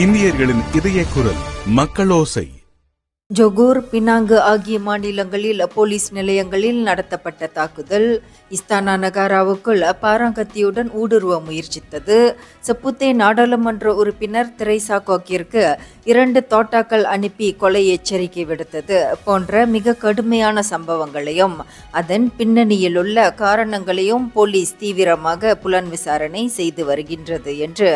இந்தியர்களின் இதய குரல் மக்களோசை. ஜொகூர், பினாங்கு ஆகிய மாநிலங்களில் போலீஸ் நிலையங்களில் நடத்தப்பட்ட தாக்குதல், இஸ்தானா நகாராவுக்குள் பாராங்கத்தியுடன் ஊடுருவ முயற்சித்தது, சப்புத்தே நாடாளுமன்ற உறுப்பினர் திரைசா கோக்கிற்கு 2 தோட்டாக்கள் அனுப்பி கொலை எச்சரிக்கை விடுத்தது போன்ற மிக கடுமையான சம்பவங்களையும் அதன் பின்னணியிலுள்ள காரணங்களையும் போலீஸ் தீவிரமாக புலன் விசாரணை செய்து வருகின்றது என்று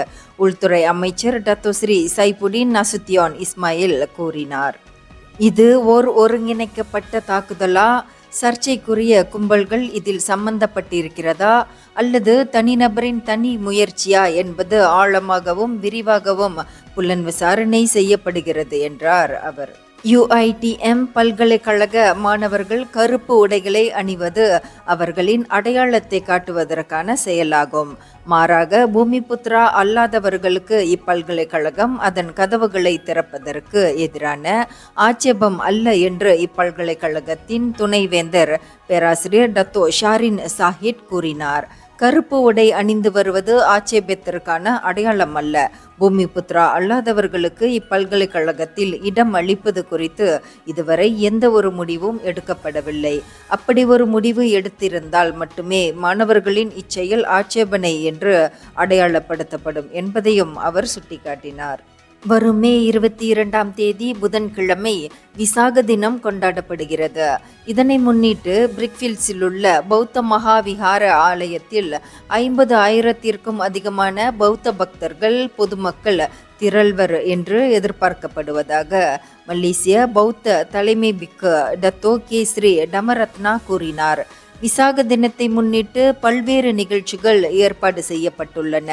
உள்துறை அமைச்சர் டத்தோஸ்ரீ சைபுடின் நசுத்தியான் இஸ்மாயில் கூறினார். இது ஓர் ஒருங்கிணைக்கப்பட்ட தாக்குதலா, சர்ச்சைக்குரிய கும்பல்கள் இதில் சம்பந்தப்பட்டிருக்கிறதா அல்லது தனிநபரின் தனி முயற்சியா என்பது ஆழமாகவும் விரிவாகவும் புலன் விசாரணை செய்யப்படுகிறது என்றார் அவர். UITM பல்கலைக்கழக மாணவர்கள் கருப்பு உடைகளை அணிவது அவர்களின் அடையாளத்தை காட்டுவதற்கான செயலாகும். மாறாக பூமிபுத்ரா அல்லாதவர்களுக்கு இப்பல்கலைக்கழகம் அதன் கதவுகளை திறப்பதற்கு எதிரான ஆட்சேபம் அல்ல என்று இப்பல்கலைக்கழகத்தின் துணைவேந்தர் பேராசிரியர் டத்தோ ஷாரின் சாஹிட் கூறினார். கருப்பு உடை அணிந்து வருவது ஆட்சேபத்திற்கான அடையாளம் அல்ல. பூமிபுத்ரா அல்லாதவர்களுக்கு இப்பல்கலைக்கழகத்தில் இடம் அளிப்பது குறித்து இதுவரை எந்த ஒரு முடிவும் எடுக்கப்படவில்லை. அப்படி ஒரு முடிவு எடுத்திருந்தால் மட்டுமே மாணவர்களின் இச்செயல் ஆட்சேபனை என்று அடையாளப்படுத்தப்படும் என்பதையும் அவர் சுட்டிக்காட்டினார். வரும் மே 22ஆம் தேதி புதன்கிழமை விசாக தினம் கொண்டாடப்படுகிறது. இதனை முன்னிட்டு பிரிக்ஃபீல்ட்ஸில் உள்ள பௌத்த மகாவிஹார ஆலயத்தில் 50,000த்திற்கும் அதிகமான பௌத்த பக்தர்கள் பொதுமக்கள் திரள்வர் என்று எதிர்பார்க்கப்படுவதாக மலேசிய பௌத்த தலைமை பிக்கு டத்தோ கேஸ்ரி டமரத்னா கூறினார். விசாக தினத்தை முன்னிட்டு பல்வேறு நிகழ்ச்சிகள் ஏற்பாடு செய்யப்பட்டுள்ளன.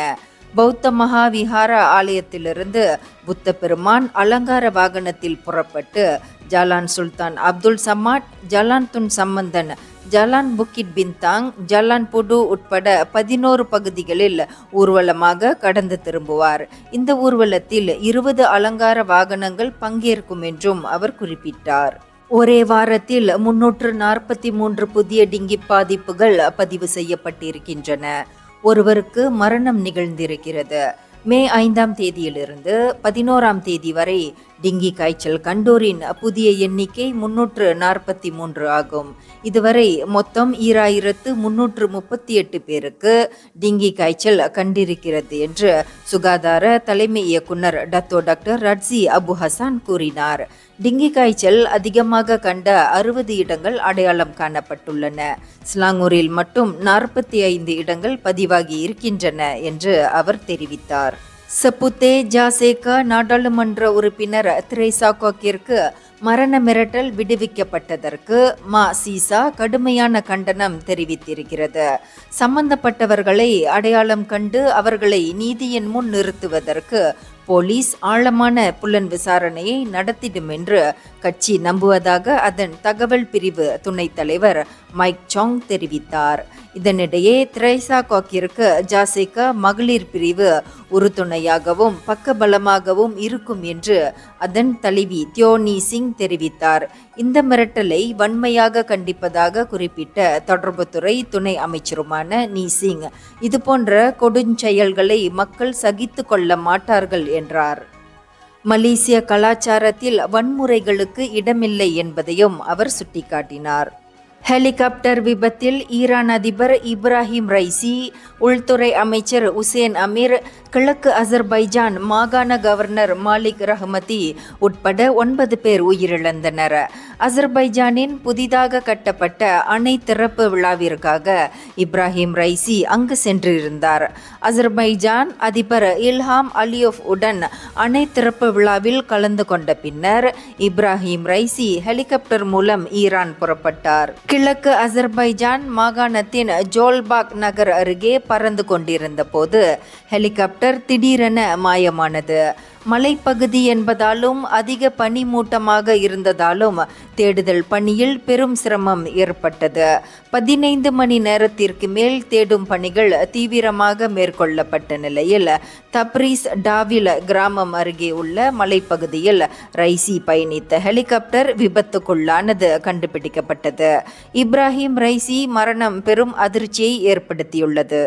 பௌத்த மகாவிஹார ஆலயத்திலிருந்து புத்த பெருமான் அலங்கார வாகனத்தில் புறப்பட்டு ஜலான் சுல்தான் அப்துல் சமாட், ஜலான் துன் சம்பந்தன், ஜலான் புக்கிட் பின்தாங், ஜலான் புடு உட்பட 11 பகுதிகளில் ஊர்வலமாக கடந்து திரும்புவார். இந்த ஊர்வலத்தில் 20 அலங்கார வாகனங்கள் பங்கேற்கும் என்றும் அவர் குறிப்பிட்டார். ஒரே வாரத்தில் 343 புதிய டிங்கி பாதிப்புகள் பதிவு செய்யப்பட்டிருக்கின்றன. ஒருவருக்கு மரணம் நிகழ்ந்திருக்கிறது. மே 5ஆம் தேதியிலிருந்து 11ஆம் தேதி வரை டிங்கி காய்ச்சல் கண்டோரின் புதிய எண்ணிக்கை 343 ஆகும். இதுவரை மொத்தம் 2338 பேருக்கு டிங்கி காய்ச்சல் கண்டிருக்கிறது என்று சுகாதார தலைமை இயக்குனர் டத்தோ டாக்டர் ரட்சி அபு ஹசான் கூறினார். டிங்கி காய்ச்சல் அதிகமாக கண்ட 60 இடங்கள் அடையாளம் காணப்பட்டுள்ளன. ஸ்லாங்கூரில் மட்டும் 45 இடங்கள் பதிவாகி இருக்கின்றன என்று அவர் தெரிவித்தார். சப்புத்தே ஜாசேகா நாடாளுமன்ற உறுப்பினர் திரேசா கோக்கிற்கு மரண மிரட்டல் விடுவிக்கப்பட்டதற்கு சீசா கடுமையான கண்டனம் தெரிவித்திருக்கிறது. சம்பந்தப்பட்டவர்களை அடையாளம் கண்டு அவர்களை நீதியின் முன் நிறுத்துவதற்கு போலீஸ் ஆழமான புலன் விசாரணையை நடத்திடும் என்று கட்சி நம்புவதாக அதன் தகவல் பிரிவு துணைத் தலைவர் மைக் சாங் தெரிவித்தார். இதனிடையே திரேசா கோக்கிற்கு ஜாசேகா மகளிர் பிரிவு உறுதுணையாகவும் பக்கபலமாகவும் இருக்கும் என்று அதன் தலைவி தியோனி சிங் தெரிவித்தார். இந்த மிரட்டலை வன்மையாக கண்டிப்பதாக குறிப்பிட்ட தொடர்புத்துறை துணை அமைச்சருமான நீ சிங் இதுபோன்ற கொடுஞ்செயல்களை மக்கள் சகித்து கொள்ள மாட்டார்கள் என்றார். மலேசிய கலாச்சாரத்தில் வன்முறைகளுக்கு இடமில்லை என்பதையும் அவர் சுட்டிக்காட்டினார். ஹெலிகாப்டர் விபத்தில் ஈரான் அதிபர் இப்ராஹிம் ரைசி, உள்துறை அமைச்சர் உசேன் அமீர், கிழக்கு அசர்பைஜான் மாகாண கவர்னர் மாலிக் ரஹ்மதி உட்பட 9 பேர் உயிரிழந்தனர். அசர்பைஜானின் புதிதாக கட்டப்பட்ட அணை திறப்பு விழாவிற்காக இப்ராஹிம் ரைசி அங்கு சென்றிருந்தார். அசர்பைஜான் அதிபர் இல்ஹாம் அலியோவ் உடன் அணை திறப்பு விழாவில் கலந்து கொண்ட பின்னர் இப்ராஹிம் ரைசி ஹெலிகாப்டர் மூலம் ஈரான் புறப்பட்டார். கிழக்கு அசர்பைஜான் மாகாணத்தின் ஜோல்பாக் நகர் அருகே பறந்து கொண்டிருந்த போது ஹெலிகாப்டர் திடீரென மாயமானது. மலைப்பகுதி என்பதாலும் அதிக பனிமூட்டமாக இருந்ததாலும் தேடுதல் பணியில் பெரும் சிரமம் ஏற்பட்டது. 15 மணி நேரத்திற்கு மேல் தேடும் பணிகள் தீவிரமாக மேற்கொள்ளப்பட்ட நிலையில் தப்ரீஸ் டாவில் கிராமம் அருகே உள்ள மலைப்பகுதியில் ரைசி பயணித்த ஹெலிகாப்டர் விபத்துக்குள்ளானது கண்டுபிடிக்கப்பட்டது. இப்ராஹிம் ரைசி மரணம் பெரும் அதிர்ச்சியை ஏற்படுத்தியுள்ளது.